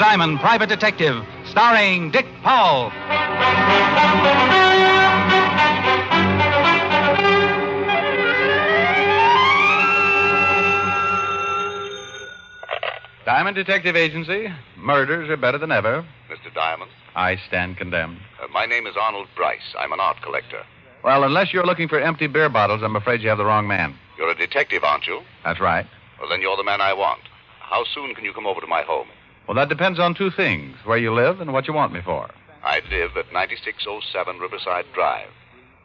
Diamond, Private Detective, starring Dick Powell. Diamond Detective Agency. Murders are better than ever. Mr. Diamond? I stand condemned. My name is Arnold Bryce. I'm an art collector. Well, unless you're looking for empty beer bottles, I'm afraid you have the wrong man. You're a detective, aren't you? That's right. Well, then you're the man I want. How soon can you come over to my home? Well, that depends on two things, where you live and what you want me for. I live at 9607 Riverside Drive.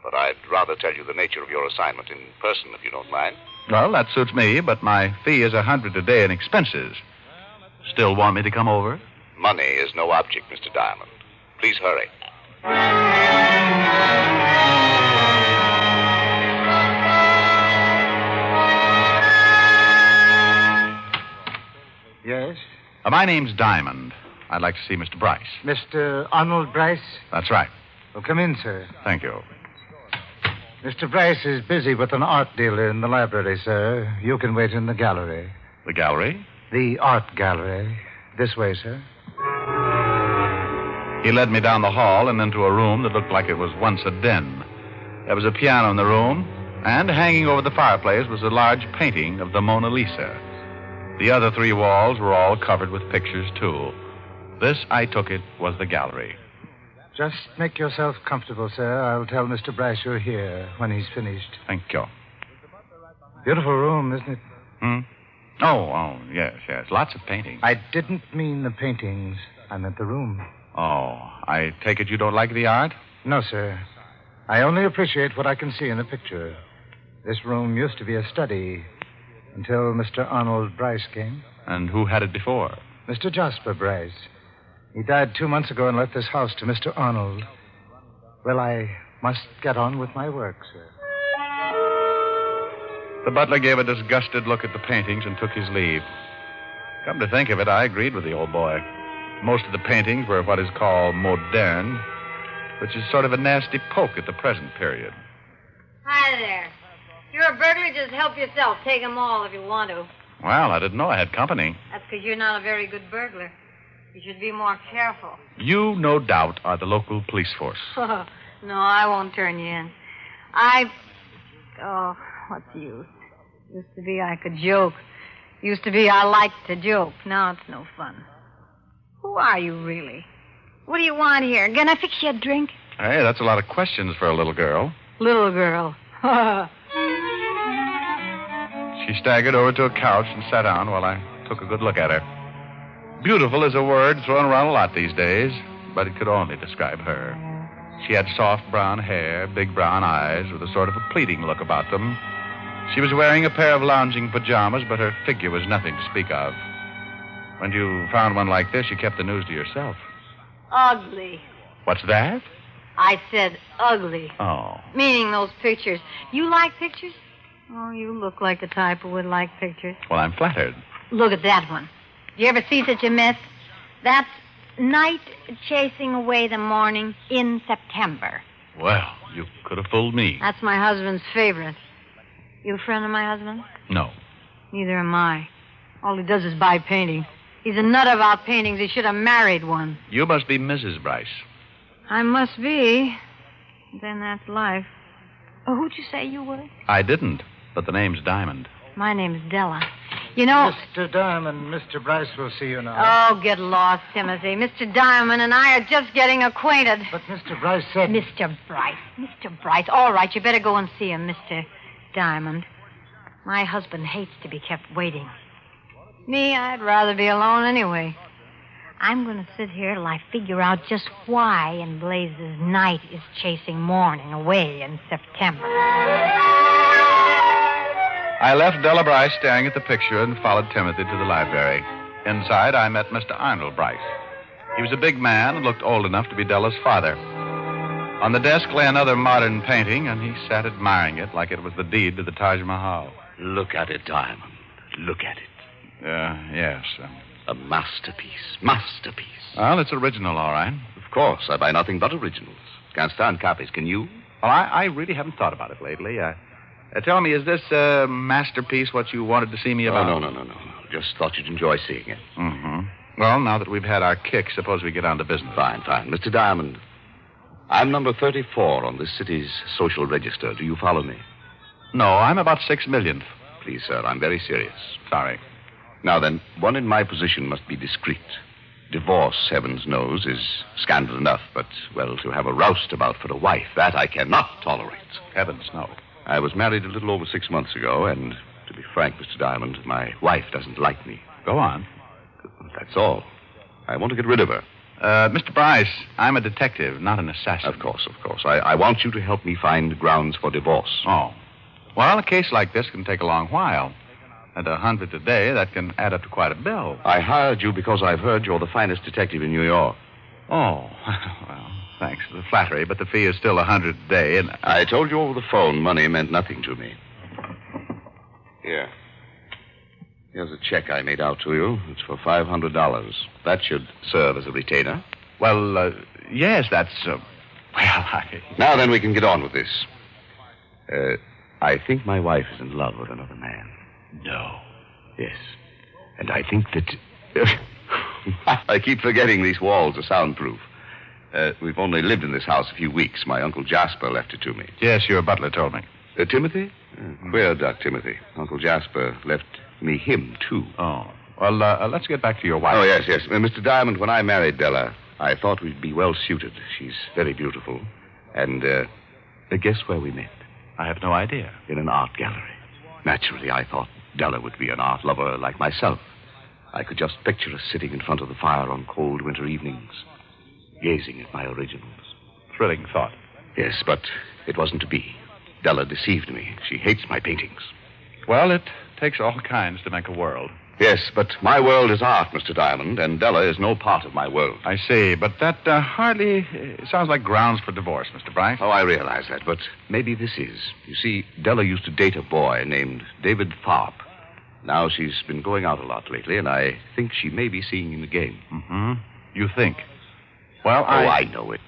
But I'd rather tell you the nature of your assignment in person, if you don't mind. Well, that suits me, but my fee is $100 a day in expenses. Still want me to come over? Money is no object, Mr. Diamond. Please hurry. Yes? My name's Diamond. I'd like to see Mr. Bryce. Mr. Arnold Bryce? That's right. Oh, come in, sir. Thank you. Mr. Bryce is busy with an art dealer in the library, sir. You can wait in the gallery. The gallery? The art gallery. This way, sir. He led me down the hall and into a room that looked like it was once a den. There was a piano in the room, and hanging over the fireplace was a large painting of the Mona Lisa. The other three walls were all covered with pictures, too. This, I took it, was the gallery. Just make yourself comfortable, sir. I'll tell Mr. Bryce you're here when he's finished. Thank you. Beautiful room, isn't it? Oh, yes. Lots of paintings. I didn't mean the paintings. I meant the room. Oh, I take it you don't like the art? No, sir. I only appreciate what I can see in the picture. This room used to be a study until Mr. Arnold Bryce came. And who had it before? Mr. Jasper Bryce. He died 2 months ago and left this house to Mr. Arnold. Well, I must get on with my work, sir. The butler gave a disgusted look at the paintings and took his leave. Come to think of it, I agreed with the old boy. Most of the paintings were what is called moderne, which is sort of a nasty poke at the present period. Hi there. You're a burglar, just help yourself. Take them all if you want to. Well, I didn't know I had company. That's because you're not a very good burglar. You should be more careful. You, no doubt, are the local police force. No, I won't turn you in. Oh, what's the use? Used to be I could joke. Used to be I liked to joke. Now it's no fun. Who are you, really? What do you want here? Can I fix you a drink? Hey, that's a lot of questions for a little girl. Little girl. She staggered over to a couch and sat down while I took a good look at her. Beautiful is a word thrown around a lot these days, but it could only describe her. She had soft brown hair, big brown eyes, with a sort of a pleading look about them. She was wearing a pair of lounging pajamas, but her figure was nothing to speak of. When you found one like this, you kept the news to yourself. Ugly. What's that? I said ugly. Oh. Meaning those pictures. You like pictures? Oh, you look like the type who would like pictures. Well, I'm flattered. Look at that one. You ever see such a mess? That's night chasing away the morning in September. Well, you could have fooled me. That's my husband's favorite. You a friend of my husband? No. Neither am I. All he does is buy paintings. He's a nut about paintings. He should have married one. You must be Mrs. Bryce. I must be. Then that's life. Oh, who'd you say you were? I didn't, but the name's Diamond. My name's Della. You know... Mr. Diamond, Mr. Bryce will see you now. Oh, get lost, Timothy. Mr. Diamond and I are just getting acquainted. But Mr. Bryce said... Mr. Bryce. All right, you better go and see him, Mr. Diamond. My husband hates to be kept waiting. Me, I'd rather be alone anyway. I'm going to sit here till I figure out just why in blazes night is chasing morning away in September. I left Della Bryce staring at the picture and followed Timothy to the library. Inside, I met Mr. Arnold Bryce. He was a big man and looked old enough to be Della's father. On the desk lay another modern painting, and he sat admiring it like it was the deed to the Taj Mahal. Look at it, Diamond. Look at it. Yes. A masterpiece. Well, it's original, all right. Of course, I buy nothing but originals. Can't stand copies, can you? Well, I really haven't thought about it lately. Tell me, is this masterpiece what you wanted to see me about? Oh, no. Just thought you'd enjoy seeing it. Mm-hmm. Well, now that we've had our kick, suppose we get on to business. Fine. Mr. Diamond, I'm number 34 on this city's social register. Do you follow me? No, I'm about 6 millionth. Please, sir, I'm very serious. Sorry. Now then, one in my position must be discreet. Divorce, heavens knows, is scandal enough, but, well, to have a roustabout for a wife, that I cannot tolerate. Heavens, no. I was married a little over 6 months ago, and to be frank, Mr. Diamond, my wife doesn't like me. Go on. That's all. I want to get rid of her. Mr. Bryce, I'm a detective, not an assassin. Of course. I want you to help me find grounds for divorce. Oh. Well, a case like this can take a long while. At 100 a day, that can add up to quite a bill. I hired you because I've heard you're the finest detective in New York. Oh, well, thanks for the flattery, but the fee is still 100 a day, and... I told you over the phone money meant nothing to me. Here. Here's a check I made out to you. It's for $500. That should serve as a retainer. Well, yes, that's... Now then, we can get on with this. I think my wife is in love with another man. No. Yes. And I think that... I keep forgetting these walls are soundproof. We've only lived in this house a few weeks. My Uncle Jasper left it to me. Yes, your butler told me. Timothy? Queer duck, Timothy. Uncle Jasper left me him, too. Oh. Well, let's get back to your wife. Oh, yes. Mr. Diamond, when I married Della, I thought we'd be well suited. She's very beautiful. And, guess where we met? I have no idea. In an art gallery. Naturally, I thought Della would be an art lover like myself. I could just picture us sitting in front of the fire on cold winter evenings, gazing at my originals. Thrilling thought. Yes, but it wasn't to be. Della deceived me. She hates my paintings. Well, it takes all kinds to make a world. Yes, but my world is art, Mr. Diamond, and Della is no part of my world. I see, but that hardly sounds like grounds for divorce, Mr. Bryce. Oh, I realize that, but maybe this is. You see, Della used to date a boy named David Tharp. Now she's been going out a lot lately, and I think she may be seeing him again. Mm-hmm. You think? Well, I know it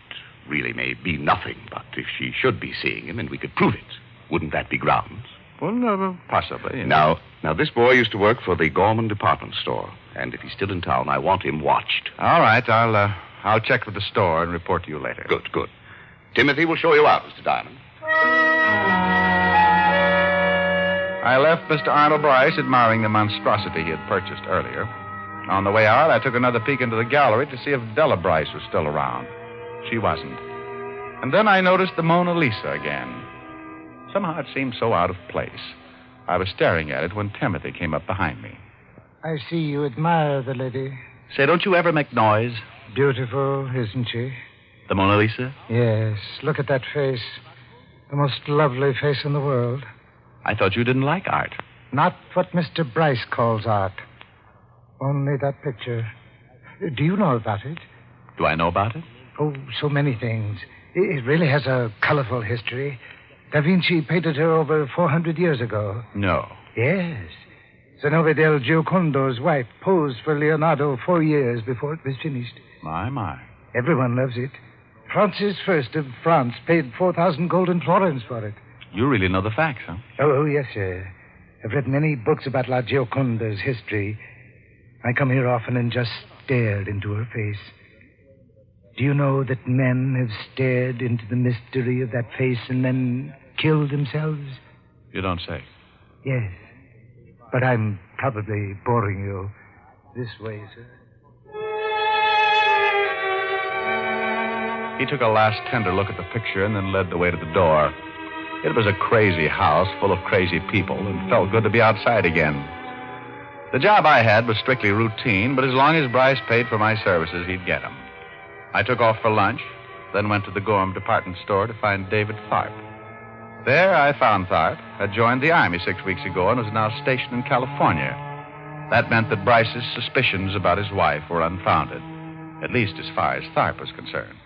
really may be nothing, but if she should be seeing him and we could prove it, wouldn't that be grounds? Well, possibly. Now, this boy used to work for the Gorman department store, and if he's still in town, I want him watched. All right, I'll check with the store and report to you later. Good. Timothy will show you out, Mr. Diamond. I left Mr. Arnold Bryce admiring the monstrosity he had purchased earlier. On the way out, I took another peek into the gallery to see if Della Bryce was still around. She wasn't. And then I noticed the Mona Lisa again. Somehow it seemed so out of place. I was staring at it when Timothy came up behind me. I see you admire the lady. Say, don't you ever make noise? Beautiful, isn't she? The Mona Lisa? Yes. Look at that face. The most lovely face in the world. I thought you didn't like art. Not what Mr. Bryce calls art. Only that picture. Do you know about it? Do I know about it? Oh, so many things. It really has a colorful history. Da Vinci painted her over 400 years ago. No. Yes. Zenobia del Giocondo's wife posed for Leonardo 4 years before it was finished. My. Everyone loves it. Francis I of France paid 4,000 golden florins for it. You really know the facts, huh? Oh, yes, sir. I've read many books about La Gioconda's history. I come here often and just stared into her face. Do you know that men have stared into the mystery of that face and then killed themselves? You don't say. Yes. But I'm probably boring you. This way, sir. He took a last tender look at the picture and then led the way to the door. It was a crazy house full of crazy people, and felt good to be outside again. The job I had was strictly routine, but as long as Bryce paid for my services, he'd get them. I took off for lunch, then went to the Gorham department store to find David Tharp. There I found Tharp, had joined the Army 6 weeks ago and was now stationed in California. That meant that Bryce's suspicions about his wife were unfounded, at least as far as Tharp was concerned.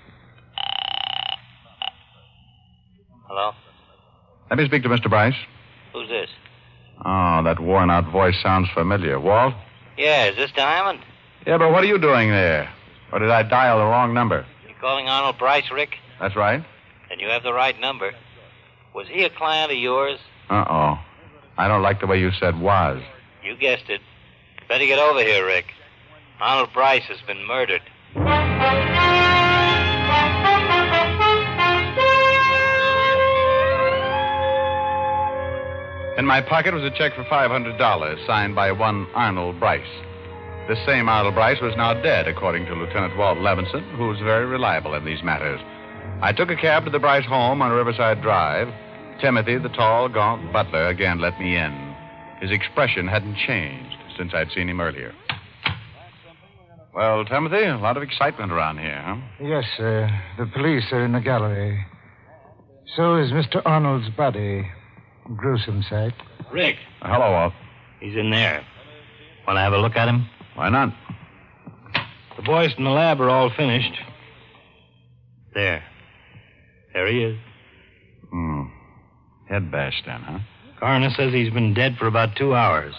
Hello? Let me speak to Mr. Bryce. Who's this? Oh, that worn-out voice sounds familiar. Walt? Yeah, is this Diamond? Yeah, but what are you doing there? Or did I dial the wrong number? You calling Arnold Bryce, Rick? That's right. Then you have the right number. Was he a client of yours? Uh-oh. I don't like the way you said was. You guessed it. Better get over here, Rick. Arnold Bryce has been murdered. In my pocket was a check for $500 signed by one Arnold Bryce. This same Arnold Bryce was now dead, according to Lieutenant Walt Levinson, who was very reliable in these matters. I took a cab to the Bryce home on Riverside Drive. Timothy, the tall, gaunt butler, again let me in. His expression hadn't changed since I'd seen him earlier. Well, Timothy, a lot of excitement around here, huh? Yes, sir. The police are in the gallery. So is Mr. Arnold's body. Gruesome sight. Rick. Hello, Walt. He's in there. Want to have a look at him? Why not? The boys from the lab are all finished. There he is. Head bashed then, huh? Coroner says he's been dead for about 2 hours.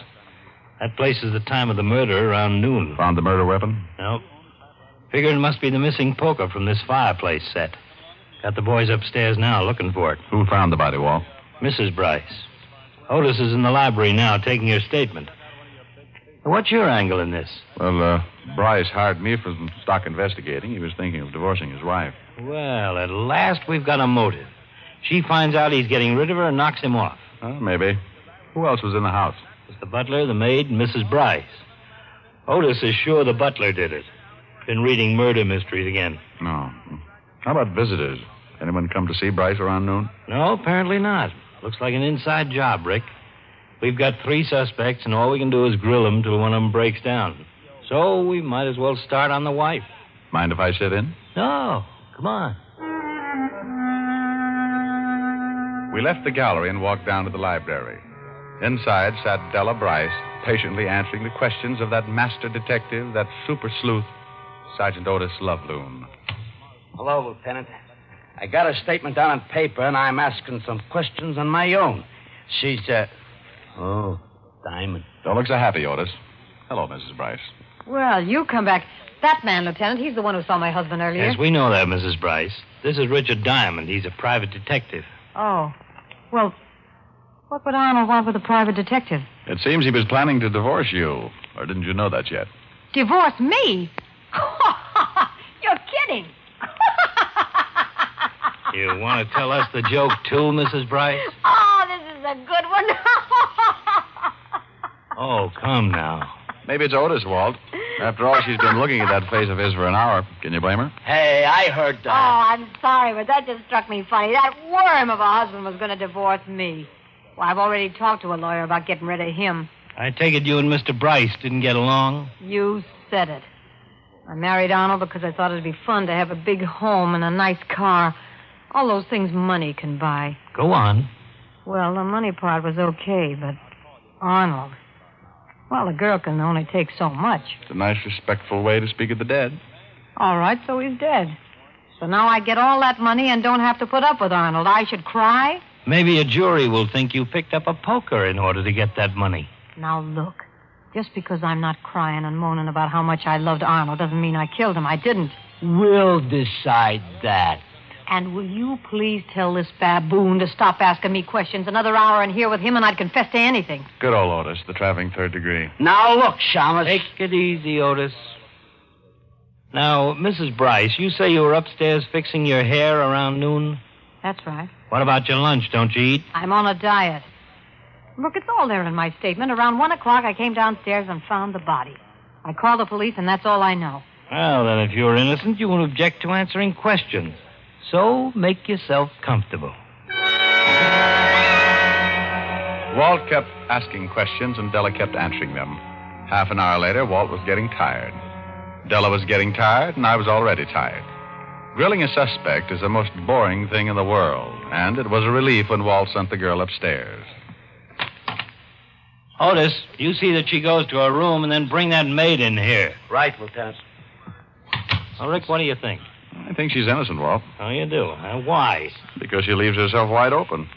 That places the time of the murder around noon. Found the murder weapon? Nope. Figure it must be the missing poker from this fireplace set. Got the boys upstairs now looking for it. Who found the body, Walt? Mrs. Bryce. Otis is in the library now taking her statement. What's your angle in this? Well, Bryce hired me for some stock investigating. He was thinking of divorcing his wife. Well, at last we've got a motive. She finds out he's getting rid of her and knocks him off. Maybe. Who else was in the house? It's the butler, the maid, and Mrs. Bryce. Otis is sure the butler did it. Been reading murder mysteries again. No. How about visitors? Anyone come to see Bryce around noon? No, apparently not. Looks like an inside job, Rick. We've got 3 suspects, and all we can do is grill them till one of them breaks down. So we might as well start on the wife. Mind if I sit in? No, come on. We left the gallery and walked down to the library. Inside sat Della Bryce, patiently answering the questions of that master detective, that super sleuth, Sergeant Otis Loveloon. Hello, Lieutenant. I got a statement down on paper, and I'm asking some questions on my own. She's, Oh, Diamond. Don't look so happy, Otis. Hello, Mrs. Bryce. Well, you come back. That man, Lieutenant, he's the one who saw my husband earlier. Yes, we know that, Mrs. Bryce. This is Richard Diamond. He's a private detective. Oh. Well, what would Arnold want with a private detective? It seems he was planning to divorce you. Or didn't you know that yet? Divorce me? You're kidding. You want to tell us the joke, too, Mrs. Bryce? Oh, this is a good one. Oh, come now. Maybe it's Otis, Walt. After all, she's been looking at that face of his for an hour. Can you blame her? Hey, I heard that. Oh, I'm sorry, but that just struck me funny. That worm of a husband was going to divorce me. Well, I've already talked to a lawyer about getting rid of him. I take it you and Mr. Bryce didn't get along? You said it. I married Arnold because I thought it'd be fun to have a big home and a nice car. All those things money can buy. Go on. Well, the money part was okay, but Arnold... Well, a girl can only take so much. It's a nice, respectful way to speak of the dead. All right, so he's dead. So now I get all that money and don't have to put up with Arnold. I should cry? Maybe a jury will think you picked up a poker in order to get that money. Now, look. Just because I'm not crying and moaning about how much I loved Arnold doesn't mean I killed him. I didn't. We'll decide that. And will you please tell this baboon to stop asking me questions? Another hour in here with him and I'd confess to anything. Good old Otis, the traveling third degree. Now, look, Shamus. Take it easy, Otis. Now, Mrs. Bryce, you say you were upstairs fixing your hair around noon? That's right. What about your lunch? Don't you eat? I'm on a diet. Look, it's all there in my statement. Around 1 o'clock, I came downstairs and found the body. I called the police, and that's all I know. Well, then, if you're innocent, you won't object to answering questions. So make yourself comfortable. Walt kept asking questions, and Della kept answering them. Half an hour later, Walt was getting tired. Della was getting tired, and I was already tired. Grilling a suspect is the most boring thing in the world, and it was a relief when Walt sent the girl upstairs. Otis, you see that she goes to her room and then bring that maid in here. Right, Lieutenant. Well, Rick, what do you think? I think she's innocent, Walt. Oh, you do? Why? Because she leaves herself wide open.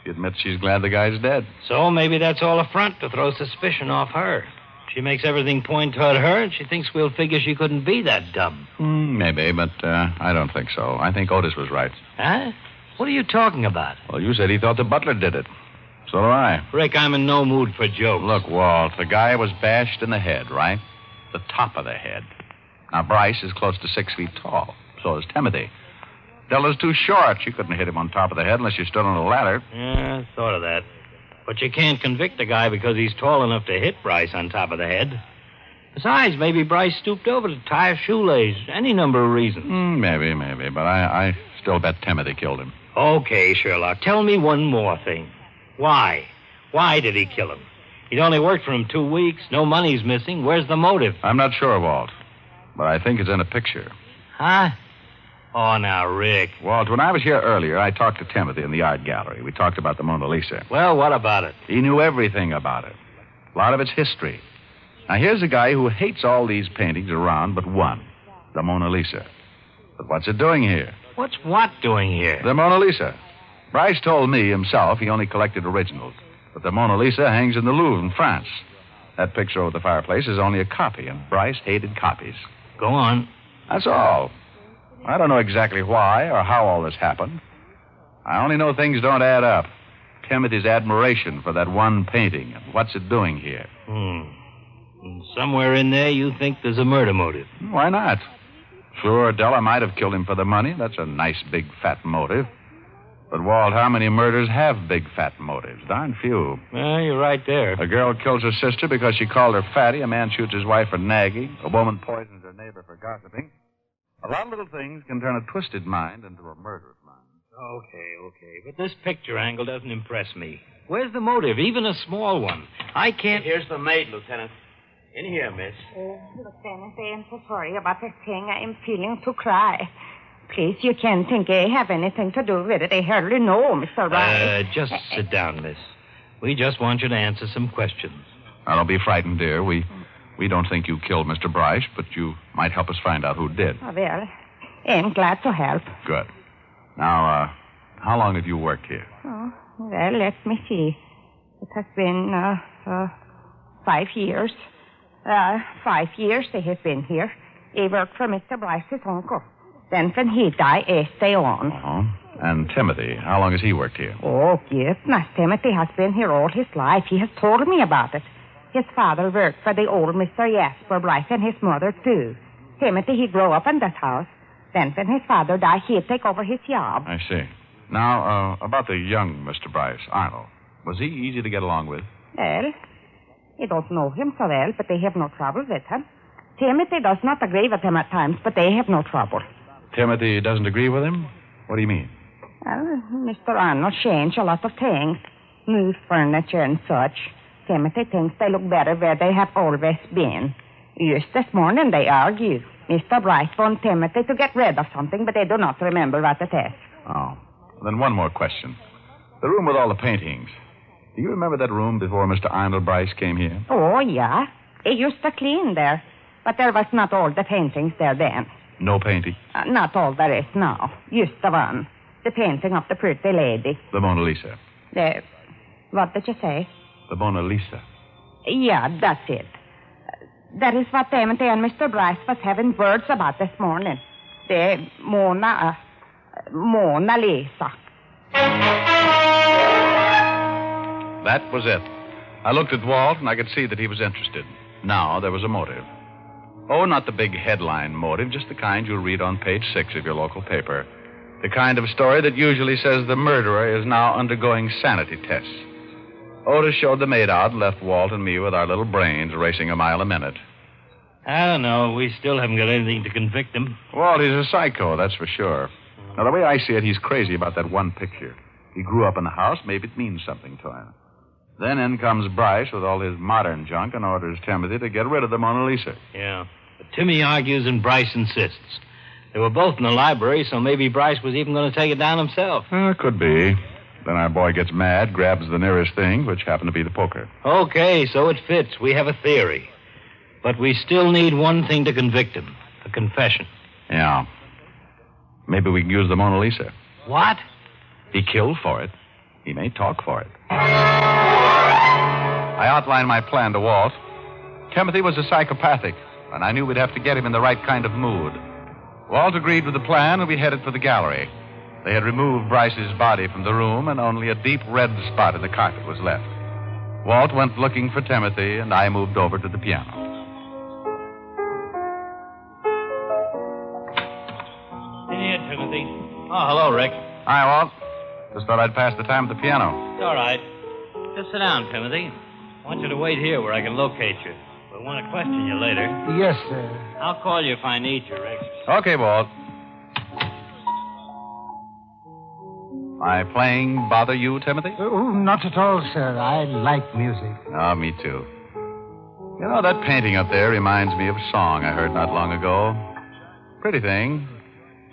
She admits she's glad the guy's dead. So maybe that's all a front to throw suspicion off her. She makes everything point toward her, and she thinks we'll figure she couldn't be that dumb. Maybe, but I don't think so. I think Otis was right. Huh? What are you talking about? Well, you said he thought the butler did it. So do I. Rick, I'm in no mood for jokes. Look, Walt, the guy was bashed in the head, right? the top of the head. Now, Bryce is close to 6 feet tall. So is Timothy. Della's too short. She couldn't hit him on top of the head unless you stood on a ladder. Yeah, I thought of that. But you can't convict a guy because he's tall enough to hit Bryce on top of the head. Besides, maybe Bryce stooped over to tie a shoelace. Any number of reasons. Maybe. But I still bet Timothy killed him. Okay, Sherlock. Tell me one more thing. Why? Why did he kill him? He'd only worked for him 2 weeks. No money's missing. Where's the motive? I'm not sure, Walt. But I think it's in a picture. Huh? Oh, now, Rick. Walt, when I was here earlier, I talked to Timothy in the art gallery. We talked about the Mona Lisa. Well, what about it? He knew everything about it. A lot of its history. Now, here's a guy who hates all these paintings around but one. The Mona Lisa. But what's it doing here? What's what doing here? The Mona Lisa. Bryce told me himself he only collected originals. But the Mona Lisa hangs in the Louvre in France. That picture over the fireplace is only a copy, and Bryce hated copies. Go on. That's all. I don't know exactly why or how all this happened. I only know things don't add up. Timothy's admiration for that one painting and what's it doing here. And somewhere in there you think there's a murder motive. Why not? Sure, Della might have killed him for the money. That's a nice, big, fat motive. But, Walt, how many murders have big, fat motives? Darn few. Well, you're right there. A girl kills her sister because she called her fatty. A man shoots his wife for nagging. A woman poisons her neighbor for gossiping. A lot of little things can turn a twisted mind into a murderous mind. Okay. But this picture angle doesn't impress me. Where's the motive, even a small one? I can't... Here's the maid, Lieutenant. In here, miss. Oh, Lieutenant, I am so sorry about this thing. I am feeling to cry. Please, you can't think I have anything to do with it. I hardly know, Mr. Rice. Just sit down, miss. We just want you to answer some questions. Now, don't be frightened, dear. We don't think you killed Mr. Bryce, but you might help us find out who did. Oh, well, I'm glad to help. Good. Now, how long have you worked here? Oh, well, let me see. It has been 5 years. 5 years they have been here. I worked for Mr. Bryce's uncle. Then when he died, I stay on. Uh-huh. And Timothy, how long has he worked here? Oh, goodness. Timothy has been here all his life. He has told me about it. His father worked for the old Mr. Jasper Bryce and his mother, too. Timothy, he grew up in that house. Then when his father died, he'd take over his job. I see. Now, about the young Mr. Bryce, Arnold. Was he easy to get along with? Well, I don't know him so well, but they have no trouble with him. Timothy does not agree with him at times, but they have no trouble. Timothy doesn't agree with him? What do you mean? Well, Mr. Arnold changed a lot of things. Moved furniture and such. Timothy thinks they look better where they have always been. Just this morning they argue. Mr. Bryce wants Timothy to get rid of something, but they do not remember what it is. Oh. Then one more question. The room with all the paintings. Do you remember that room before Mr. Arnold Bryce came here? Oh, yeah. He used to clean there. But there was not all the paintings there then. No painting? Not all there is now. Just the one. The painting of the pretty lady. The Mona Lisa. What did you say? The Mona Lisa. Yeah, that's it. That is what Timothy and Mr. Bryce was having words about this morning. The Mona Lisa. That was it. I looked at Walt, and I could see that he was interested. Now there was a motive. Oh, not the big headline motive, just the kind you'll read on page 6 of your local paper. The kind of story that usually says the murderer is now undergoing sanity tests. Otis showed the maid out and left Walt and me with our little brains racing a mile a minute. I don't know. We still haven't got anything to convict him. Walt, he's a psycho, that's for sure. Now, the way I see it, he's crazy about that one picture. He grew up in the house. Maybe it means something to him. Then in comes Bryce with all his modern junk and orders Timothy to get rid of the Mona Lisa. Yeah. But Timmy argues and Bryce insists. They were both in the library, so maybe Bryce was even going to take it down himself. Could be. Then our boy gets mad, grabs the nearest thing, which happened to be the poker. Okay, so it fits. We have a theory. But we still need one thing to convict him. A confession. Yeah. Maybe we can use the Mona Lisa. What? He killed for it. He may talk for it. I outlined my plan to Walt. Timothy was a psychopathic, and I knew we'd have to get him in the right kind of mood. Walt agreed with the plan, and we headed for the gallery. They had removed Bryce's body from the room, and only a deep red spot in the carpet was left. Walt went looking for Timothy, and I moved over to the piano. hello, Rick. Hi, Walt. Just thought I'd pass the time at the piano. It's all right. Just sit down, Timothy. I want you to wait here where I can locate you. We'll want to question you later. Yes, sir. I'll call you if I need you, Rick. Okay, Walt. My playing bother you, Timothy? Oh, not at all, sir. I like music. Oh, me too. You know, that painting up there reminds me of a song I heard not long ago. Pretty thing.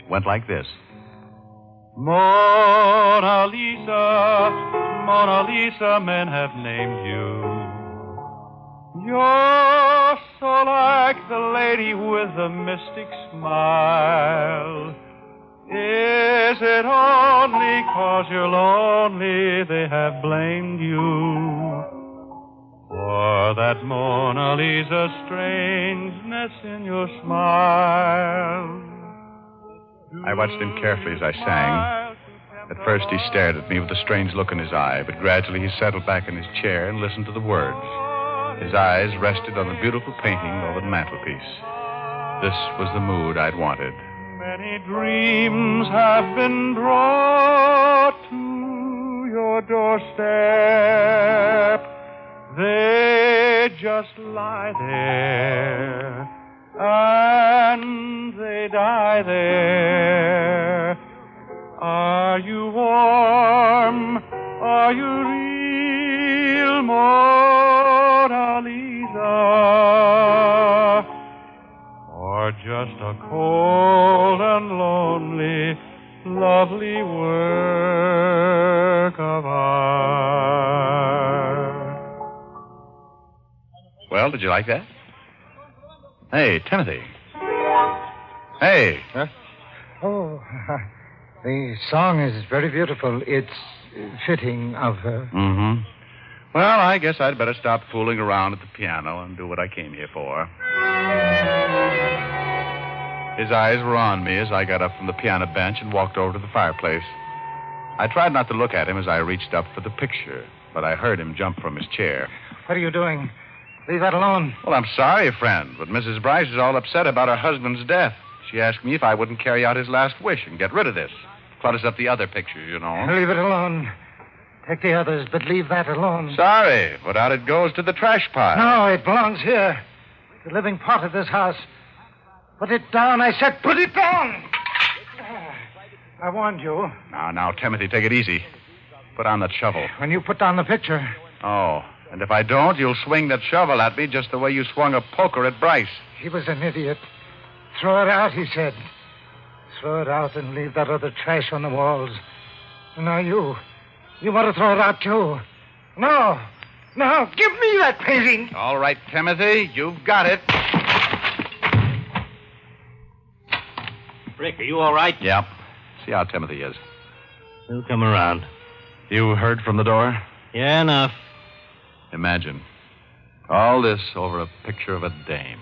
Went like this. Mona Lisa, Mona Lisa, men have named you. You're so like the lady with the mystic smile. Is it only 'cause you're lonely they have blamed you for that Mona Lisa strangeness in your smile? I watched him carefully as I sang. At first he stared at me with a strange look in his eye, but gradually he settled back in his chair and listened to the words. His eyes rested on the beautiful painting over the mantelpiece. This was the mood I'd wanted. Many dreams have been brought to your doorstep. They just lie there, and they die there. Are you warm? Are you real, Mona Lisa? Or just a cold and lonely, lovely work of art? Well, did you like that? Hey, Timothy. Hey. Huh? Oh, the song is very beautiful. It's fitting of her. Mm-hmm. Well, I guess I'd better stop fooling around at the piano and do what I came here for. His eyes were on me as I got up from the piano bench and walked over to the fireplace. I tried not to look at him as I reached up for the picture, but I heard him jump from his chair. What are you doing? Leave that alone. Well, I'm sorry, friend, but Mrs. Bryce is all upset about her husband's death. She asked me if I wouldn't carry out his last wish and get rid of this. Clutters up the other pictures, you know. Leave it alone. Take the others, but leave that alone. Sorry, but out it goes to the trash pile. No, it belongs here. The living part of this house. Put it down, I said. Put it down! I warned you. Now, Timothy, take it easy. Put on that shovel. When you put down the picture. Oh, and if I don't, you'll swing that shovel at me just the way you swung a poker at Bryce. He was an idiot. Throw it out, he said. Throw it out and leave that other trash on the walls. And now you want to throw it out, too. No, give me that painting. All right, Timothy, you've got it. Rick, are you all right? Yep. See how Timothy is. He'll come around. You heard from the door? Yeah, enough. Imagine. All this over a picture of a dame.